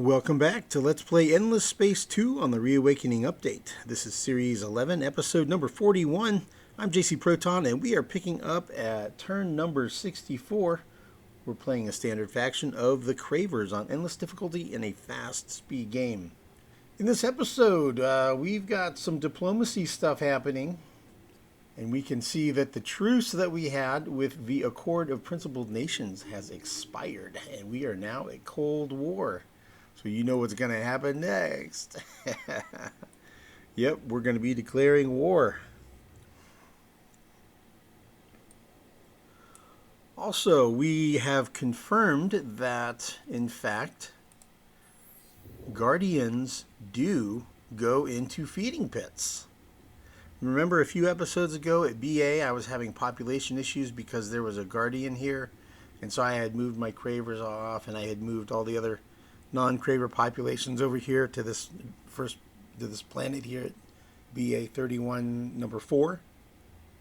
Welcome back to Let's Play Endless Space 2 on the Reawakening Update. This is Series 11, Episode number 41. I'm JC Proton, and we are picking up at turn number 64. We're playing a standard faction of the Cravers on Endless Difficulty in a fast speed game. In this episode, we've got some diplomacy stuff happening, and we can see that the truce that we had with the Accord of Principled Nations has expired, and we are now at Cold War. So you know what's going to happen next. Yep, we're going to be declaring war. Also, we have confirmed that, in fact, Guardians do go into feeding pits. Remember a few episodes ago at BA, I was having population issues because there was a Guardian here. And so I had moved my Cravers off, and I had moved all the other non-Craver populations over here to this planet here at BA31 number 4.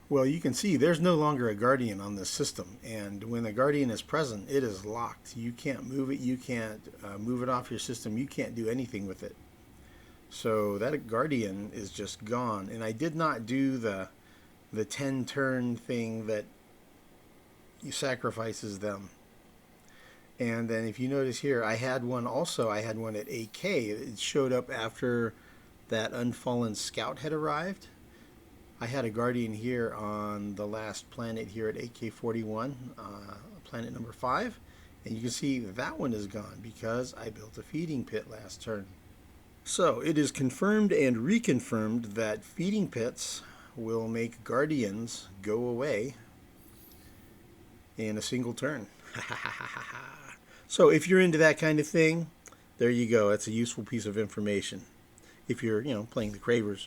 Well, you can see there's no longer a Guardian on this system, and when a Guardian is present, it is locked. You can't move it, you can't move it off your system, you can't do anything with it. So that Guardian is just gone, and I did not do the 10 turn thing that sacrifices them. And then if you notice here, I had one at AK. It showed up after that Unfallen scout had arrived. I had a Guardian here on the last planet here at AK-41, planet number 5. And you can see that one is gone because I built a feeding pit last turn. So it is confirmed and reconfirmed that feeding pits will make Guardians go away in a single turn. So if you're into that kind of thing, there you go. That's a useful piece of information if you're, playing the Cravers.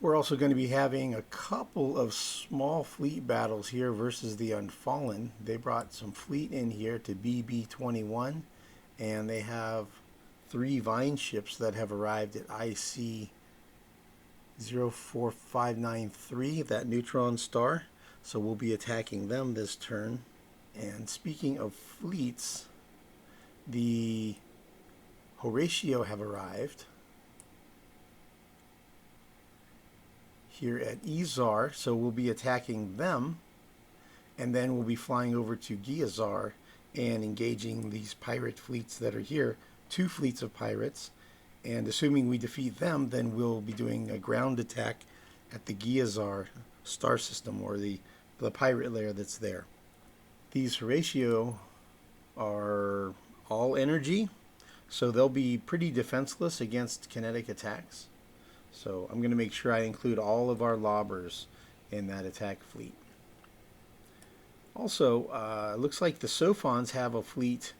We're also going to be having a couple of small fleet battles here versus the Unfallen. They brought some fleet in here to BB-21, and they have 3 Vine ships that have arrived at IC 04593, that neutron star. So we'll be attacking them this turn. And speaking of fleets, the Horatio have arrived here at Izar, so we'll be attacking them, and then we'll be flying over to Giazar and engaging these pirate fleets that are here, 2 fleets of pirates, and assuming we defeat them, then we'll be doing a ground attack at the Giazar star system, or the pirate lair that's there. These Horatio are all energy, so they'll be pretty defenseless against kinetic attacks. So I'm going to make sure I include all of our lobbers in that attack fleet. Also, looks like the Sophons have a fleet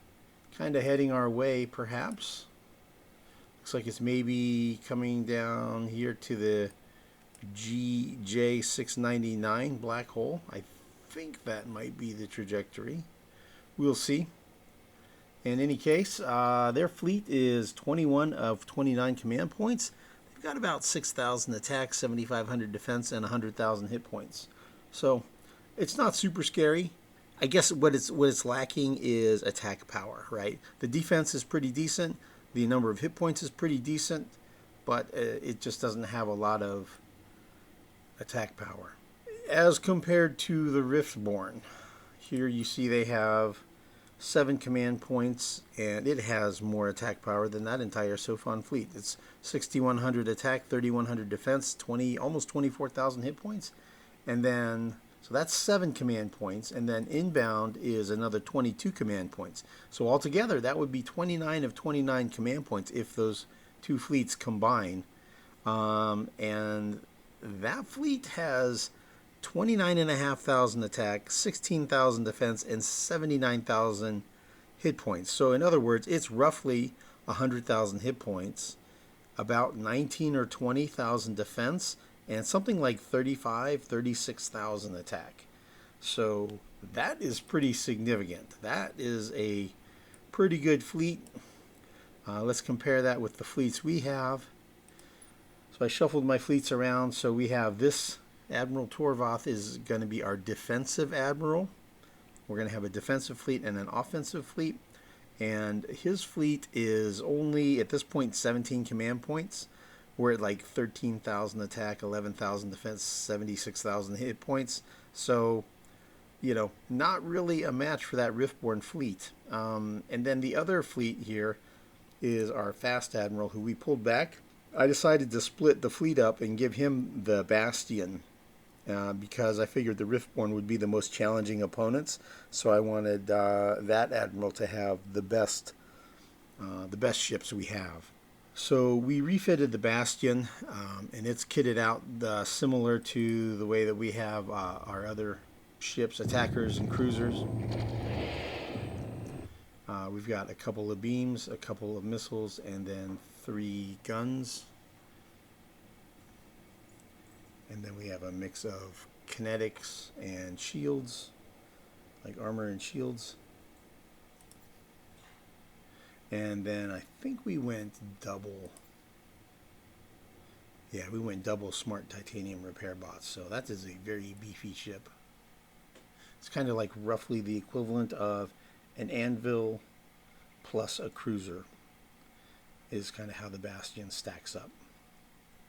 kind of heading our way, perhaps. Looks like it's maybe coming down here to the GJ699 black hole. I think that might be the trajectory. We'll see. In any case, their fleet is 21 of 29 command points. They've got about 6,000 attack, 7,500 defense, and 100,000 hit points. So it's not super scary. I guess what it's lacking is attack power, right? The defense is pretty decent. The number of hit points is pretty decent, but it just doesn't have a lot of attack power. As compared to the Riftborn, here you see they have 7 command points, and it has more attack power than that entire Sophon fleet. It's 6,100 attack, 3,100 defense, almost 24,000 hit points, and then so that's 7 command points, and then inbound is another 22 command points. So altogether, that would be 29 of 29 command points if those 2 fleets combine, and that fleet has 29,500 attack, 16,000 defense, and 79,000 hit points. So in other words, it's roughly 100,000 hit points, about 19 or 20,000 defense, and something like 36,000 attack. So that is pretty significant. That is a pretty good fleet. Let's compare that with the fleets we have. So I shuffled my fleets around. So we have this Admiral Torvoth is going to be our defensive admiral. We're going to have a defensive fleet and an offensive fleet. and his fleet is only at this point 17 command points. We're at like 13,000 attack, 11,000 defense, 76,000 hit points. So, you know, not really a match for that Riftborn fleet. And then the other fleet here is our Fast Admiral, who we pulled back. I decided to split the fleet up and give him the Bastion because I figured the Riftborn would be the most challenging opponents. So I wanted that Admiral to have the best ships we have. So we refitted the Bastion, and it's kitted out similar to the way that we have our other ships, attackers and cruisers. We've got a couple of beams, a couple of missiles, and then 3 guns. And then we have a mix of kinetics and shields, like armor and shields. And then I think we went double. Yeah, we went double smart titanium repair bots. So that is a very beefy ship. It's kind of like roughly the equivalent of an anvil plus a cruiser is kind of how the Bastion stacks up.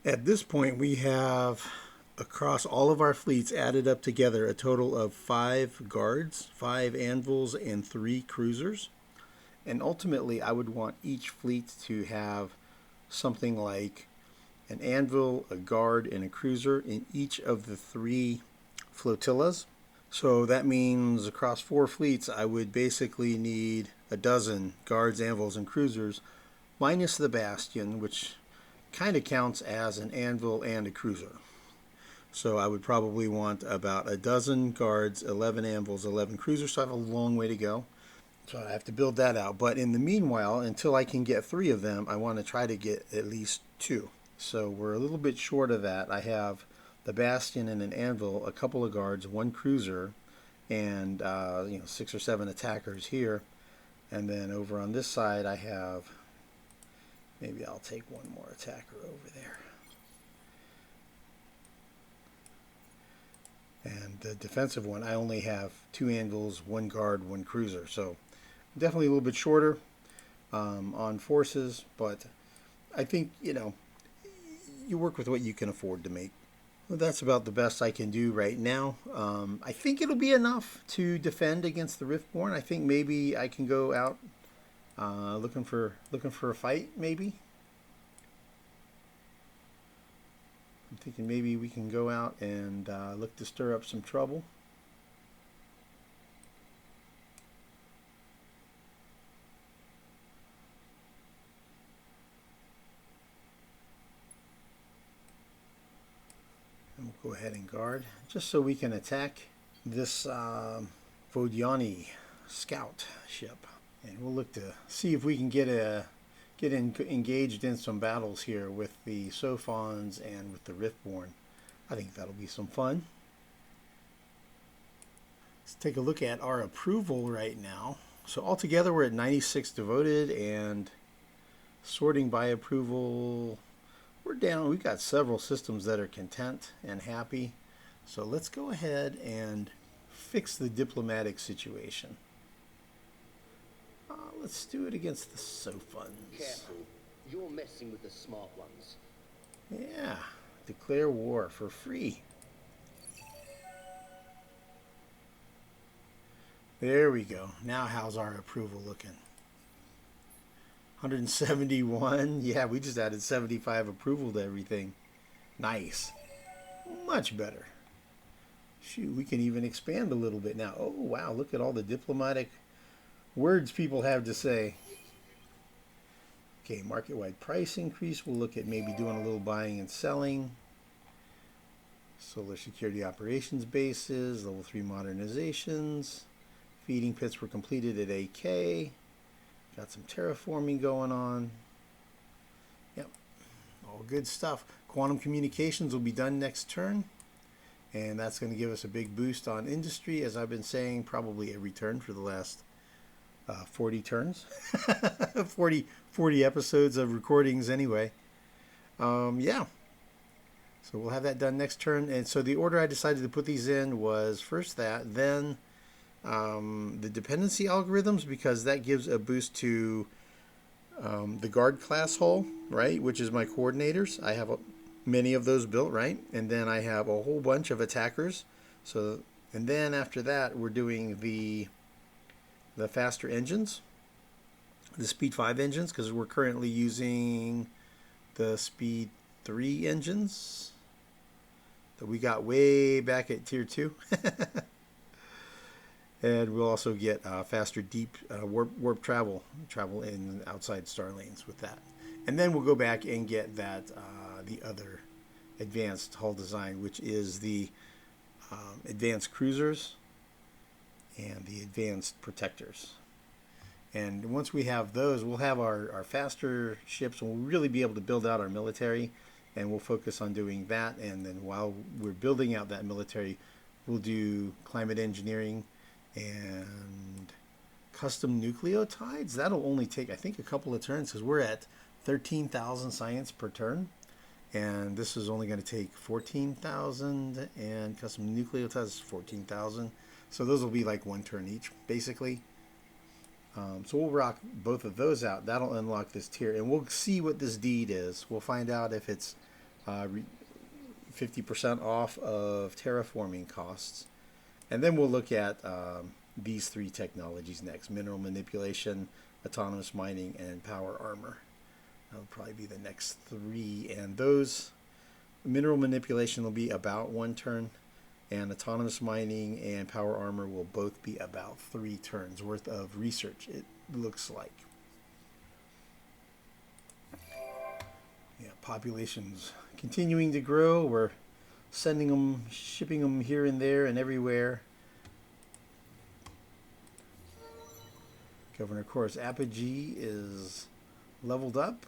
At this point, we have, across all of our fleets added up together, a total of 5 guards, 5 anvils, and 3 cruisers. And ultimately, I would want each fleet to have something like an anvil, a guard, and a cruiser in each of the 3 flotillas. So that means across 4 fleets, I would basically need a dozen guards, anvils, and cruisers, minus the Bastion, which kind of counts as an anvil and a cruiser. So I would probably want about a dozen guards, 11 anvils, 11 cruisers, so I have a long way to go. So I have to build that out. But in the meanwhile, until I can get 3 of them, I want to try to get at least 2. So we're a little bit short of that. I have the Bastion and an anvil, a couple of guards, 1 cruiser, and 6 or 7 attackers here. And then over on this side, I have, maybe I'll take 1 more attacker over there. And the defensive one, I only have 2 anvils, 1 guard, 1 cruiser. So definitely a little bit shorter on forces, but I think, you work with what you can afford to make. Well, that's about the best I can do right now. I think it'll be enough to defend against the Riftborn. I think maybe I can go out looking for a fight, maybe. I'm thinking maybe we can go out and look to stir up some trouble. And we'll go ahead and guard, just so we can attack this Vodiani scout ship. And we'll look to see if we can get engaged in some battles here with the Sophons and with the Riftborn. I think that'll be some fun. Let's take a look at our approval right now. So altogether we're at 96 devoted, and sorting by approval, we're down. We've got several systems that are content and happy. So let's go ahead and fix the diplomatic situation. Let's do it against the Sophons. Careful, you're messing with the smart ones. Yeah, declare war for free. There we go. Now how's our approval looking? 171. Yeah, we just added 75 approval to everything. Nice. Much better. Shoot, we can even expand a little bit now. Oh, wow, look at all the diplomatic words people have to say. Okay, market-wide price increase. We'll look at maybe doing a little buying and selling. Solar security operations bases, level 3 modernizations. Feeding pits were completed at AK. Got some terraforming going on. Yep, all good stuff. Quantum communications will be done next turn. And that's going to give us a big boost on industry, as I've been saying, probably every turn for the last 40 turns. 40 episodes of recordings anyway. Yeah. So we'll have that done next turn. And so the order I decided to put these in was first that, then the dependency algorithms, because that gives a boost to the guard class hull, right, which is my coordinators. I have many of those built, right, and then I have a whole bunch of attackers. So, and then after that, we're doing the faster engines, the Speed 5 engines, because we're currently using the Speed 3 engines that we got way back at Tier 2. And we'll also get faster deep warp travel in outside star lanes with that. And then we'll go back and get that the other advanced hull design, which is the advanced cruisers and the advanced protectors. And once we have those, we'll have our faster ships, and we'll really be able to build out our military, and we'll focus on doing that. And then while we're building out that military, we'll do climate engineering and custom nucleotides. That'll only take, I think, a couple of turns, because we're at 13,000 science per turn, and this is only going to take 14,000, and custom nucleotides is 14,000. So those will be like one turn each, basically. So we'll rock both of those out. That'll unlock this tier, and we'll see what this deed is. We'll find out if it's 50% off of terraforming costs. And then we'll look at these three technologies next: mineral manipulation, autonomous mining, and power armor. That'll probably be the next three. And those, mineral manipulation will be about one turn, and autonomous mining and power armor will both be about 3 turns worth of research, it looks like. Yeah, population's continuing to grow. We're sending them, shipping them here and there and everywhere. Governor Chorus Apogee is leveled up.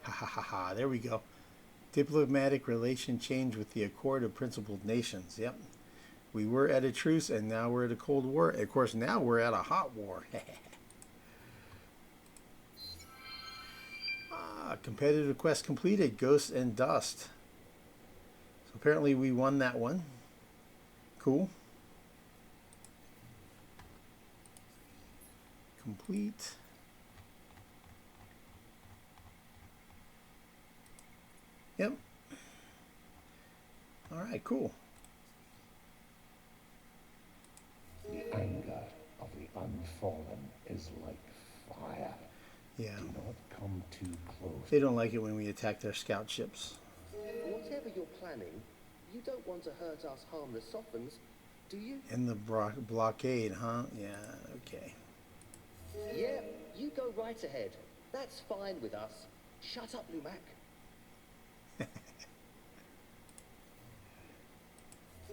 Ha ha ha ha, there we go. Diplomatic relation change with the Accord of Principled Nations. Yep. We were at a truce, and now we're at a Cold War. Of course, now we're at a hot war. Competitive quest completed, Ghost and Dust. So apparently we won that one. Cool. Complete. Yep. All right, cool. The anger of the Unfallen is like fire. Yeah. Do not come too close. They don't like it when we attack their scout ships. Whatever you're planning, you don't want to hurt us harmless sophons, do you? In the blockade, huh? Yeah, okay. Yeah, you go right ahead. That's fine with us. Shut up, Lumac.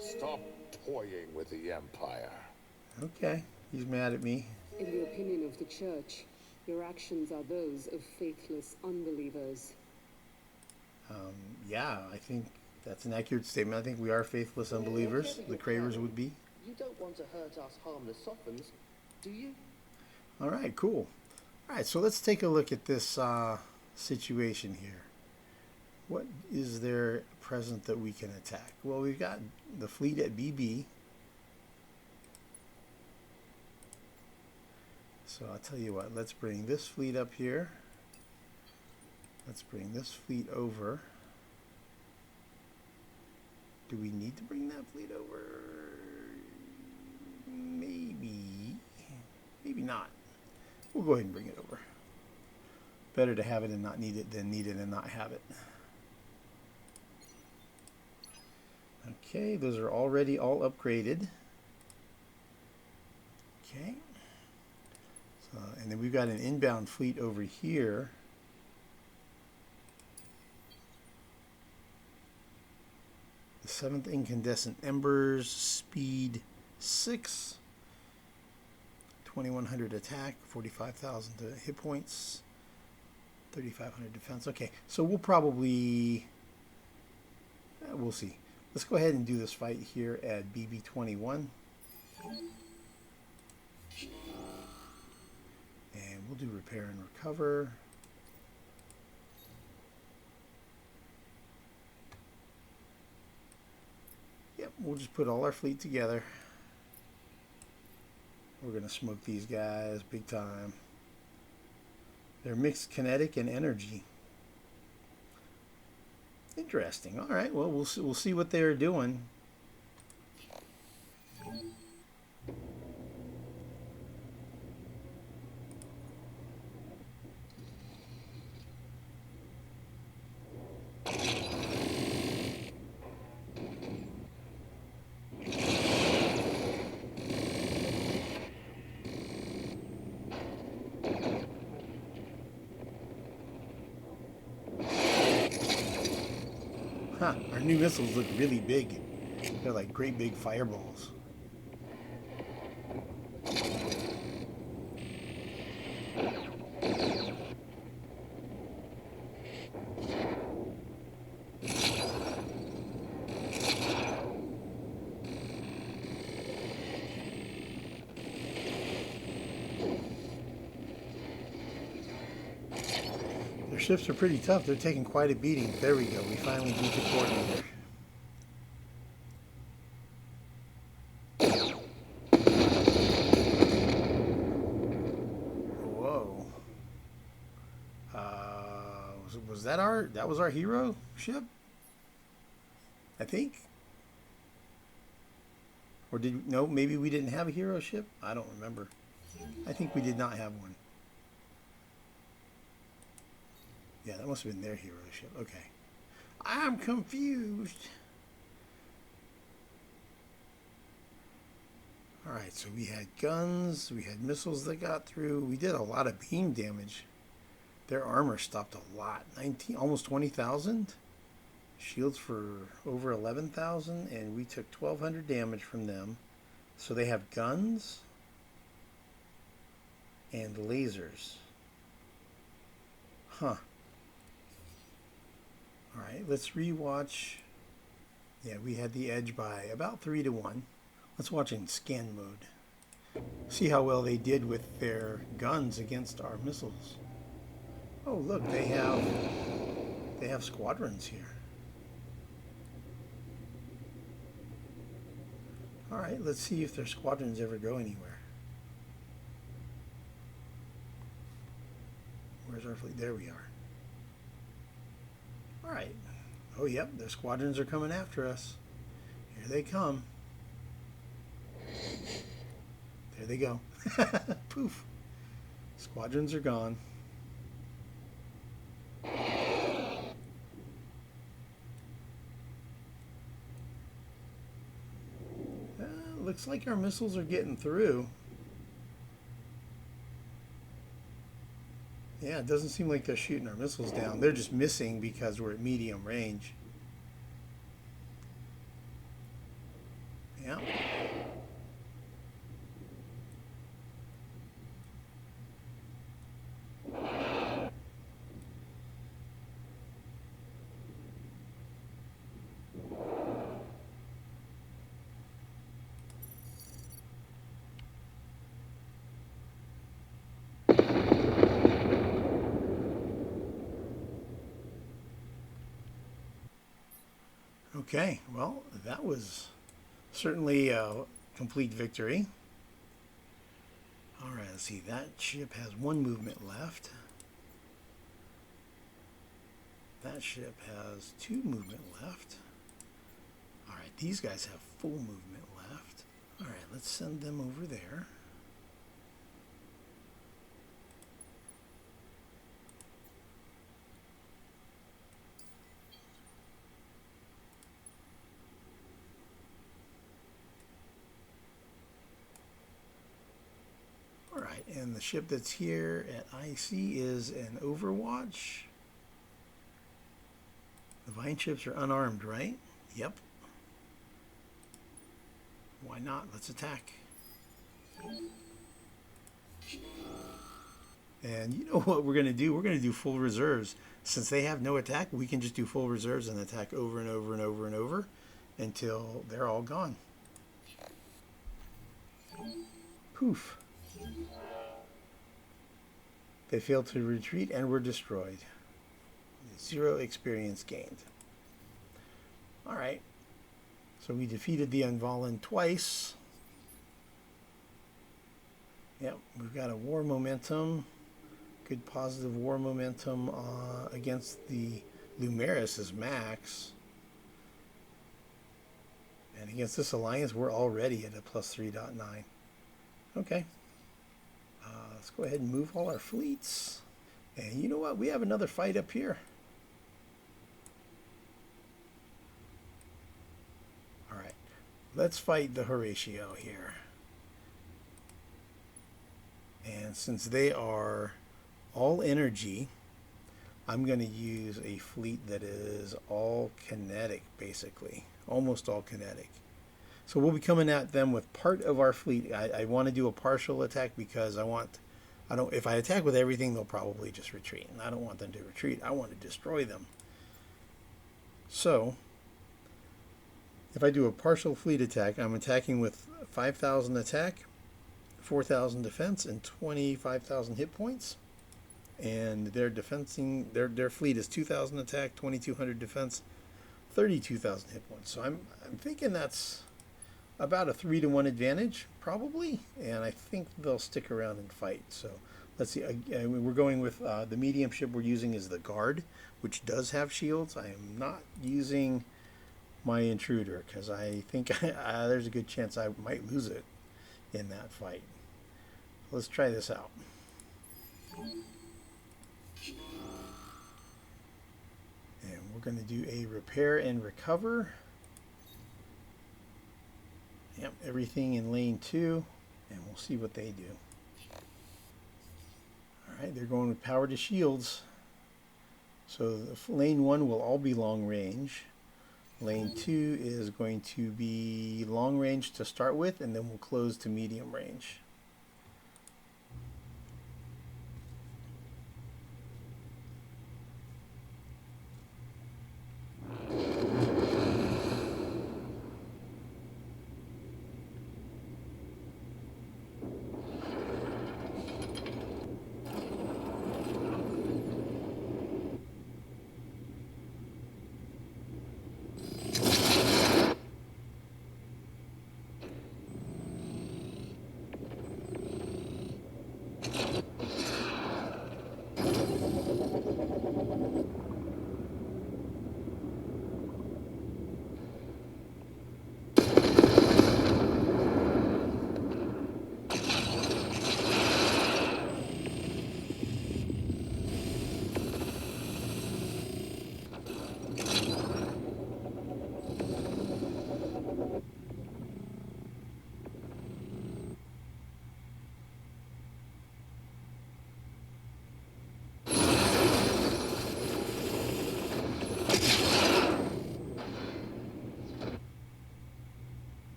Stop toying with the Empire. Okay, he's mad at me. In the opinion of the Church, your actions are those of faithless unbelievers. Yeah, I think that's an accurate statement. I think we are faithless unbelievers. The Cravers would be. You don't want to hurt us harmless sophons, do you? All right, cool. All right, so let's take a look at this situation here. What is there present that we can attack? Well, we've got the fleet at BB. So I'll tell you what, let's bring this fleet up here. Let's bring this fleet over. Do we need to bring that fleet over? Maybe. Maybe not. We'll go ahead and bring it over. Better to have it and not need it than need it and not have it. Okay, those are already all upgraded. Okay. So, and then we've got an inbound fleet over here. The 7th Incandescent Embers, speed 6. 2100 attack, 45,000 hit points, 3,500 defense. Okay, so we'll probably, we'll see. Let's go ahead and do this fight here at BB21. And we'll do repair and recover. Yep, we'll just put all our fleet together. We're going to smoke these guys big time. They're mixed kinetic and energy. Interesting. All right, well, we'll see what they're doing. Huh, our new missiles look really big. They're like great big fireballs. Their ships are pretty tough. They're taking quite a beating. There we go. We finally beat the coordinator. Whoa. Was that was our hero ship? I think. Or no, maybe we didn't have a hero ship? I don't remember. I think we did not have one. Yeah, that must have been their hero ship. Okay. I'm confused. Alright, so we had guns, we had missiles that got through. We did a lot of beam damage. Their armor stopped a lot. Almost 20,000. Shields for over 11,000, and we took 1,200 damage from them. So they have guns and lasers. Huh. Alright, let's rewatch. Yeah, we had the edge by about 3-1. Let's watch in scan mode. See how well they did with their guns against our missiles. Oh, look, they have squadrons here. Alright, let's see if their squadrons ever go anywhere. Where's our fleet? There we are. Alright. Oh, yep, their squadrons are coming after us. Here they come. There they go. Poof. Squadrons are gone. Looks like our missiles are getting through. Yeah, it doesn't seem like they're shooting our missiles down. They're just missing because we're at medium range. Yeah. Okay, well, that was certainly a complete victory. All right, let's see. That ship has one movement left. That ship has 2 movement left. All right, these guys have full movement left. All right, let's send them over there. Alright, and the ship that's here at IC is an Overwatch. The Vine ships are unarmed, right? Yep. Why not? Let's attack. And you know what we're going to do? We're going to do full reserves. Since they have no attack, we can just do full reserves and attack over and over and over and over until they're all gone. Poof. They failed to retreat and were destroyed. 0 experience gained. Alright. So we defeated the Unfallen twice. Yep, we've got a war momentum. Good positive war momentum against the Lumeris is max. And against this alliance, we're already at a plus 3.9. Okay. Let's go ahead and move all our fleets. And you know what? We have another fight up here. All right. Let's fight the Horatio here. And since they are all energy, I'm going to use a fleet that is all kinetic, basically. Almost all kinetic. So we'll be coming at them with part of our fleet. I want to do a partial attack because if I attack with everything, they'll probably just retreat. And I don't want them to retreat. I want to destroy them. So, if I do a partial fleet attack, I'm attacking with 5,000 attack, 4,000 defense, and 25,000 hit points. And their fleet is 2,000 attack, 2,200 defense, 32,000 hit points. So I'm thinking that's about a 3-to-1 advantage, probably, and I think they'll stick around and fight. So let's see. We're going with the medium ship we're using is the Guard, which does have shields. I am not using my Intruder because I think there's a good chance I might lose it in that fight. Let's try this out. And we're going to do a repair and recover. Yep, everything in lane 2, and we'll see what they do. Alright, they're going with power to shields. So lane 1 will all be long range. Lane 2 is going to be long range to start with, and then we'll close to medium range.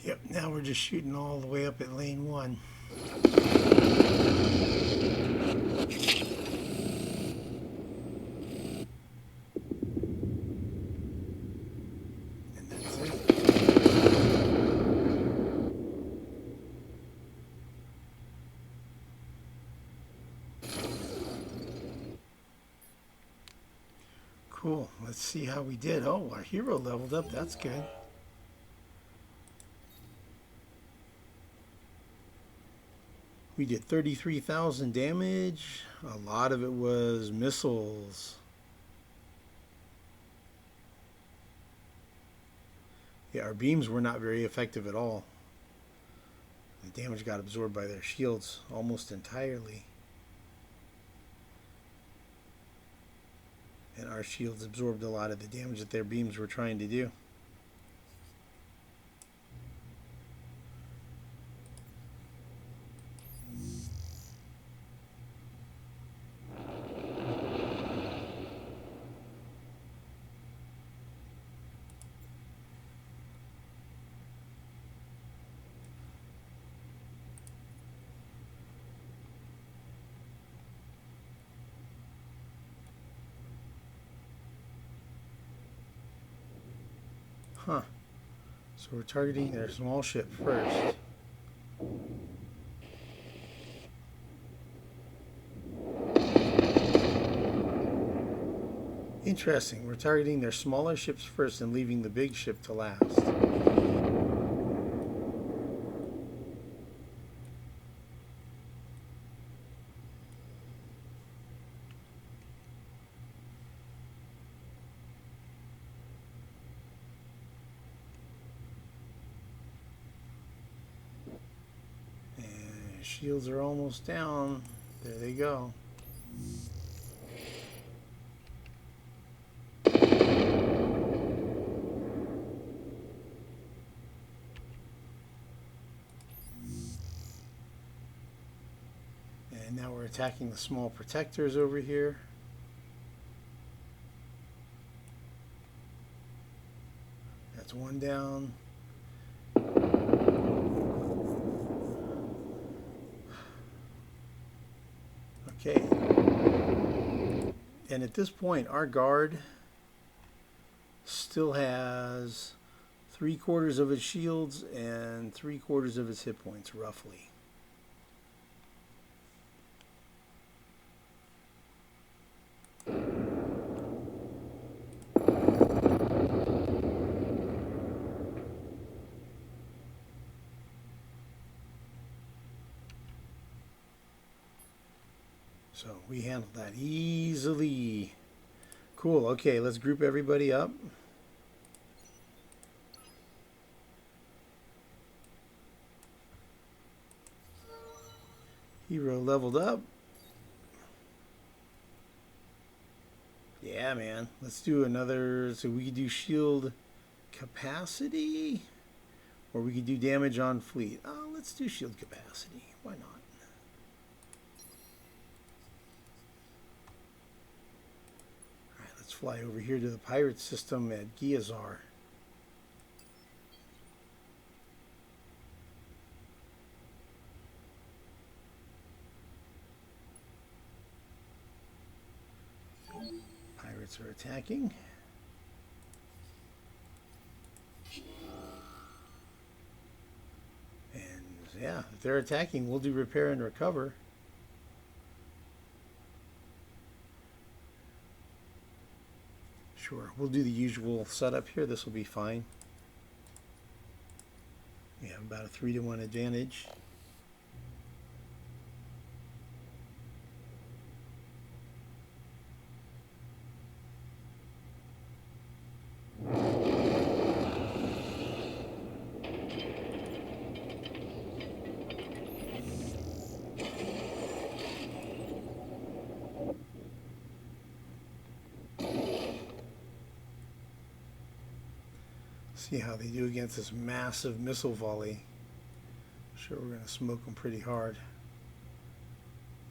Yep, now we're just shooting all the way up at lane 1. And that's it. Cool, let's see how we did. Oh, our hero leveled up, that's good. We did 33,000 damage. A lot of it was missiles. Yeah, our beams were not very effective at all. The damage got absorbed by their shields almost entirely. And our shields absorbed a lot of the damage that their beams were trying to do. Huh. So we're targeting their small ship first. Interesting. We're targeting their smaller ships first and leaving the big ship to last. And shields are almost down. There they go. And now we're attacking the small protectors over here. That's one down. Okay. And at this point, our guard still has 3/4 of its shields and 3/4 of its hit points, roughly. So we handled that easily. Cool. Okay, let's group everybody up. Hero leveled up. Yeah, man. Let's do another. So we could do shield capacity, or we could do damage on fleet. Oh, let's do shield capacity. Why not? Alright, let's fly over here to the pirate system at Giazar. Pirates are attacking. And yeah, if they're attacking, we'll do repair and recover. Sure, we'll do the usual setup here. This will be fine. We have about a 3-to-1 advantage. See how they do against this massive missile volley. I'm sure we're going to smoke them pretty hard.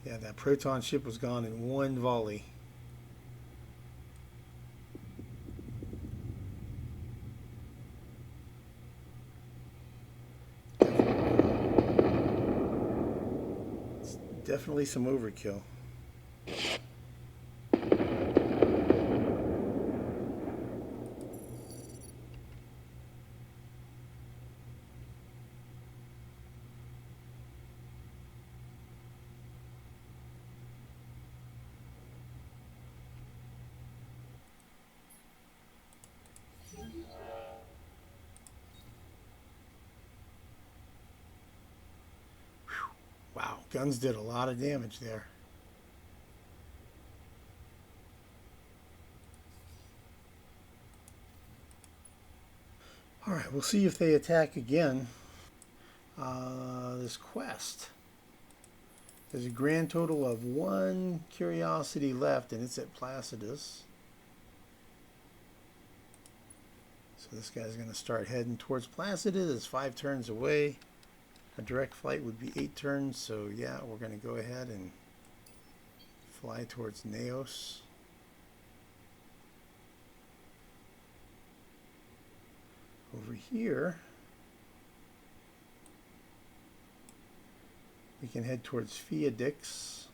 Yeah, that Proton ship was gone in one volley. It's definitely some overkill. Wow, guns did a lot of damage there. Alright, we'll see if they attack again. This quest. There's a grand total of 1 curiosity left, and it's at Placidus. So this guy's going to start heading towards Placidus. It's 5 turns away. A direct flight would be 8 turns, so yeah, we're going to go ahead and fly towards Neos. Over here, we can head towards Fiadix.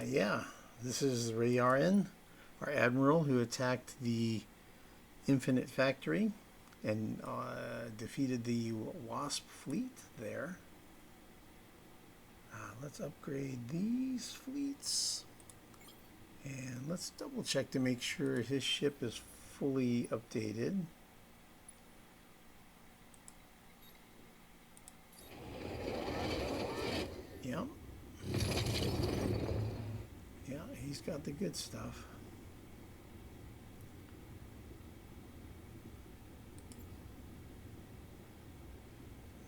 Yeah, this is Rayarin, our admiral who attacked the Infinite Factory and defeated the Wasp fleet there. Let's upgrade these fleets. And let's double check to make sure his ship is fully updated. Yep. Yeah, he's got the good stuff.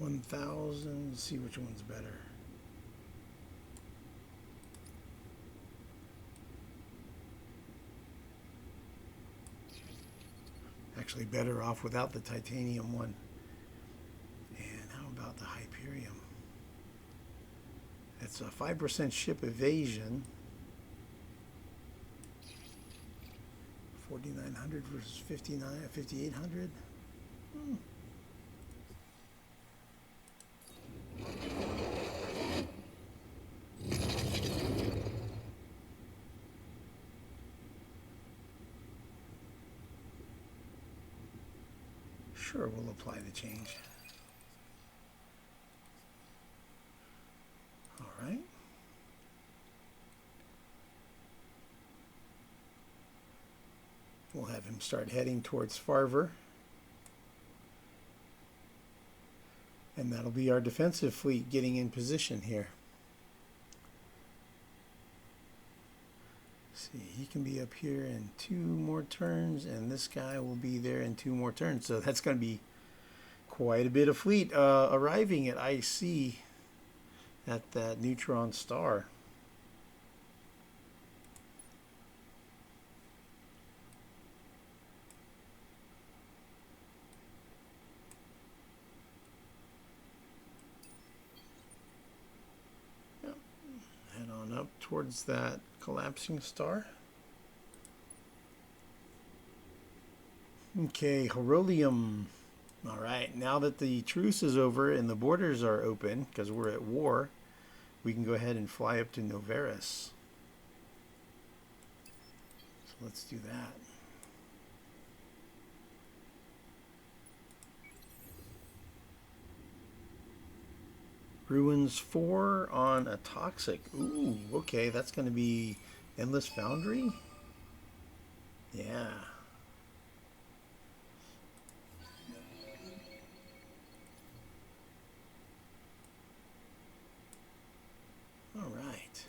$1,000. See which one's better. Actually better off without the titanium one. And how about the Hyperion? It's a 5% ship evasion. 4,900 versus 5,800. Sure, we'll apply the change. All right. We'll have him start heading towards Farver. And that'll be our defensive fleet getting in position here. See, he can be up here in 2 more turns, and this guy will be there in 2 more turns. So that's going to be quite a bit of fleet arriving at IC at that neutron star. Yep. Head on up towards that collapsing star. Okay, Herolium. All right, now that the truce is over and the borders are open, because we're at war, we can go ahead and fly up to Noveris. So let's do that. Ruins 4 on a toxic. Ooh, okay, that's going to be Endless Foundry. Yeah. All right.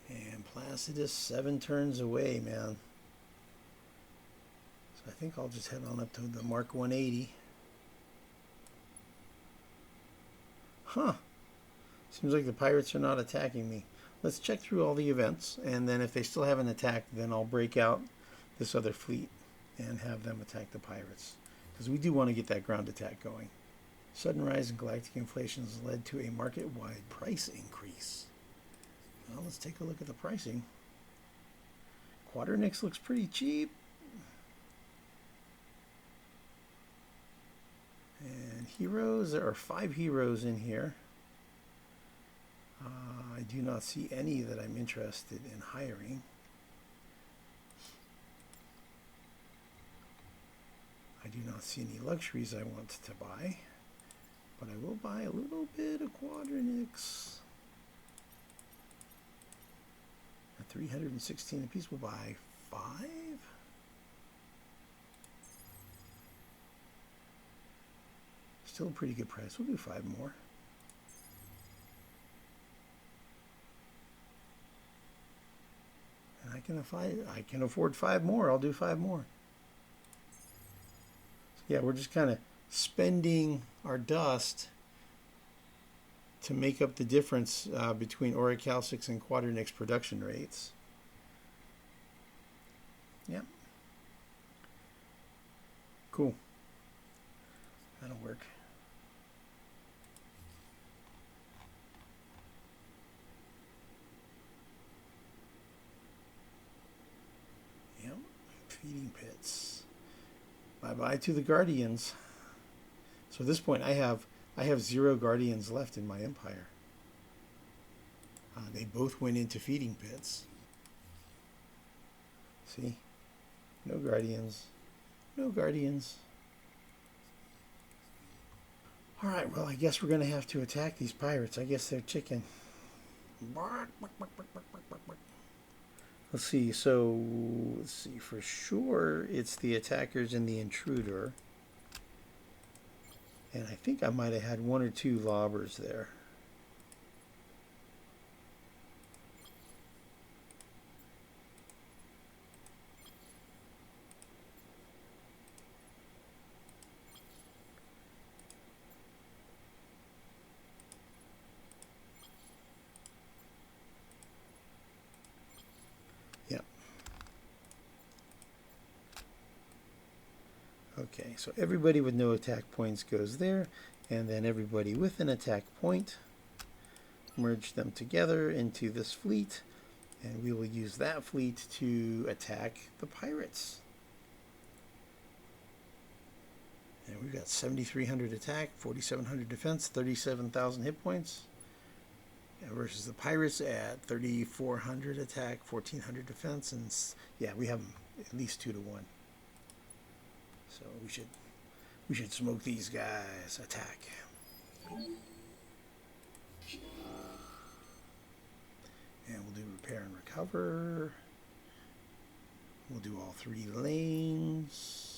And Placidus 7 turns away, man. I think I'll just head on up to the Mark 180. Huh. Seems like the pirates are not attacking me. Let's check through all the events, and then if they still haven't attacked, then I'll break out this other fleet and have them attack the pirates. Because we do want to get that ground attack going. Sudden rise in galactic inflation has led to a market-wide price increase. Well, let's take a look at the pricing. Quadernix looks pretty cheap. And heroes, there are 5 heroes in here. I do not see any that I'm interested in hiring. I do not see any luxuries I want to buy. But I will buy a little bit of Quadernix. At 316 apiece, we'll buy 5. Still a pretty good price. We'll do 5 more. And I can afford 5 more. I'll do 5 more. So yeah, we're just kind of spending our dust to make up the difference between Orichalcix and Quadernix production rates. Yep. Cool. That'll work. Feeding pits. Bye-bye to the Guardians. So at this point I have I have 0 guardians left in my empire. They both went into feeding pits. See? No guardians. No guardians. Alright, well, I guess we're going to have to attack these pirates. I guess they're chicken. Let's see, so, let's see, for sure it's the attackers and the intruder. And I think I might have had 1 or 2 lobbers there. Yep. Okay, so everybody with no attack points goes there, and then everybody with an attack point, merge them together into this fleet, and we will use that fleet to attack the pirates. And we've got 7,300 attack, 4,700 defense, 37,000 hit points. Versus the pirates at 3,400 attack, 1,400 defense, and yeah, we have them at least 2 to 1. So we should smoke these guys. Attack. And we'll do repair and recover. We'll do all 3 lanes.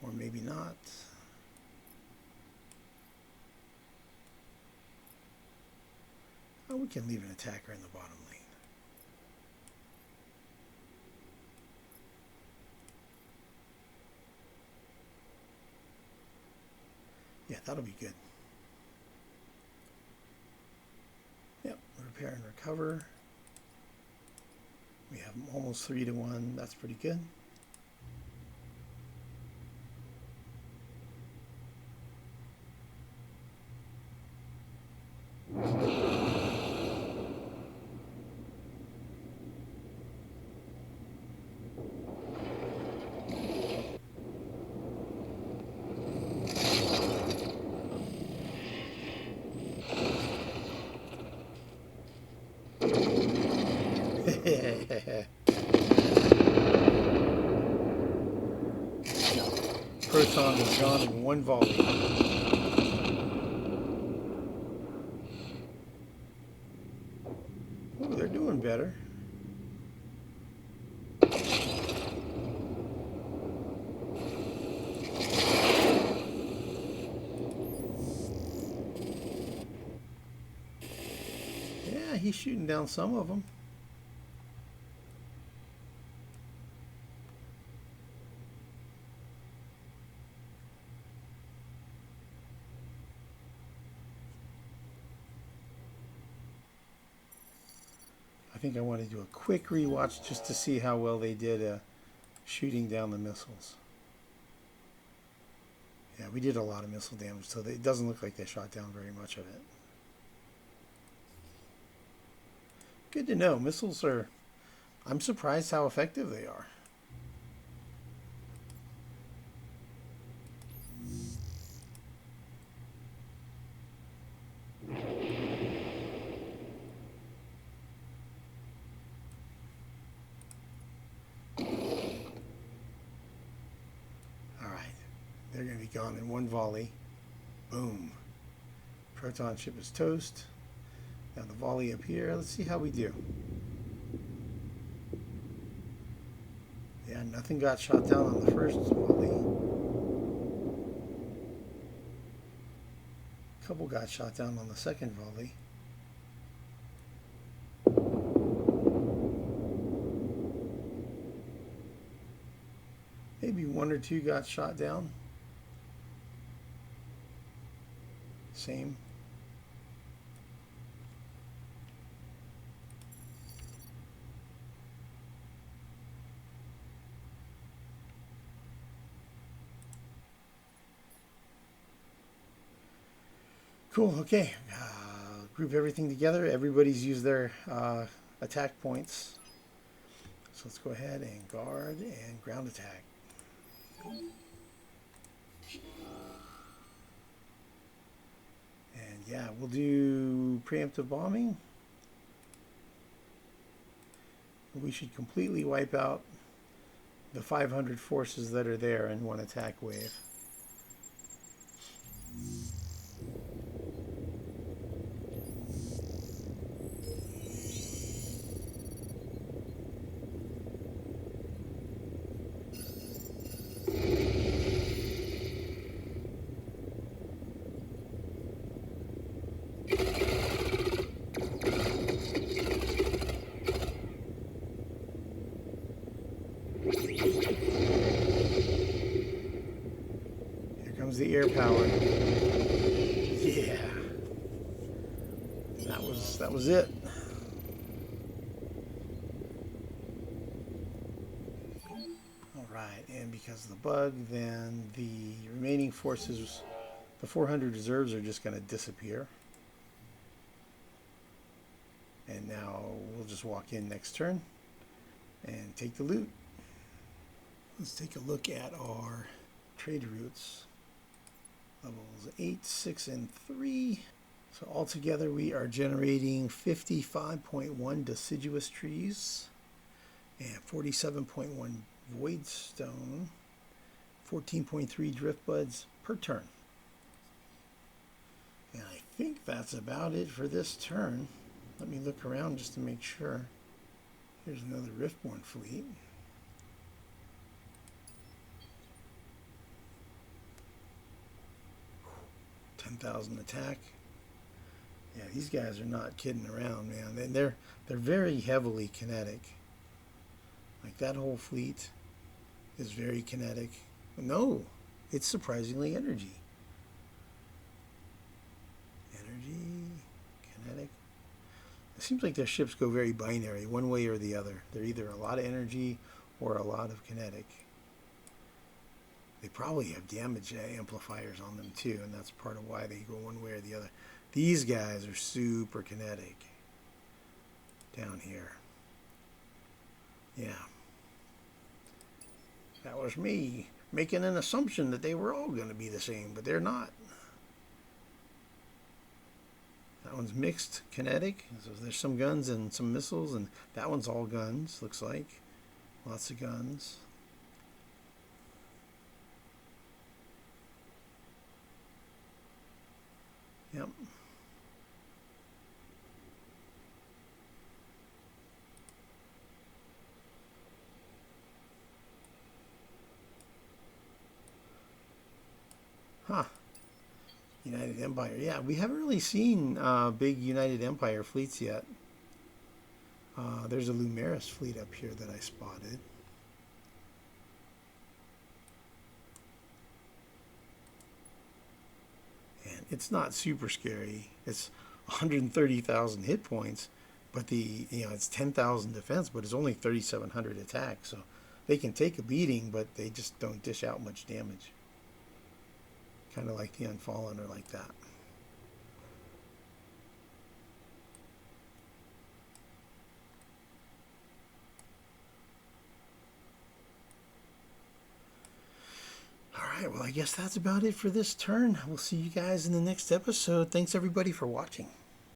Or maybe not. Oh, we can leave an attacker in the bottom lane. Yeah, that'll be good. Yep, repair and recover. We have almost 3 to 1. That's pretty good. Proton is gone in 1 volley. Oh, they're doing better. Yeah, he's shooting down some of them. I think I want to do a quick rewatch just to see how well they did shooting down the missiles. Yeah, we did a lot of missile damage, so it doesn't look like they shot down very much of it. Good to know. Missiles are... I'm surprised how effective they are. They're going to be gone in 1 volley. Boom. Proton ship is toast. Now the volley up here. Let's see how we do. Yeah, nothing got shot down on the first volley. A couple got shot down on the second volley. Maybe 1 or 2 got shot down. Same. Cool, okay. Group everything together. Everybody's used their attack points. So let's go ahead and guard and ground attack. And yeah, we'll do preemptive bombing. We should completely wipe out the 500 forces that are there in one attack wave. The air power. Yeah. That was it. All right, and because of the bug, then the remaining forces, the 400 reserves are just going to disappear. And now we'll just walk in next turn and take the loot. Let's take a look at our trade routes. Levels 8, 6, and 3. So altogether we are generating 55.1 deciduous trees and 47.1 void stone, 14.3 drift buds per turn. And I think that's about it for this turn. Let me look around just to make sure. Here's another Riftborn fleet. 10,000 attack. Yeah, these guys are not kidding around, man. They're very heavily kinetic. Like that whole fleet is very kinetic. No, it's surprisingly energy. Energy, kinetic. It seems like their ships go very binary, one way or the other. They're either a lot of energy or a lot of kinetic. They probably have damage amplifiers on them too, and that's part of why they go one way or the other. These guys are super kinetic down here. Yeah. That was me making an assumption that they were all going to be the same, but they're not. That one's mixed kinetic, so there's some guns and some missiles, and that one's all guns, looks like. Lots of guns. Yep. Huh. United Empire. Yeah, we haven't really seen big United Empire fleets yet. There's a Lumeris fleet up here that I spotted. And it's not super scary. It's 130,000 hit points, but it's 10,000 defense, but it's only 3,700 attack. So they can take a beating, but they just don't dish out much damage. Kind of like the Unfallen or like that. Alright, well I guess that's about it for this turn. We'll see you guys in the next episode. Thanks everybody for watching.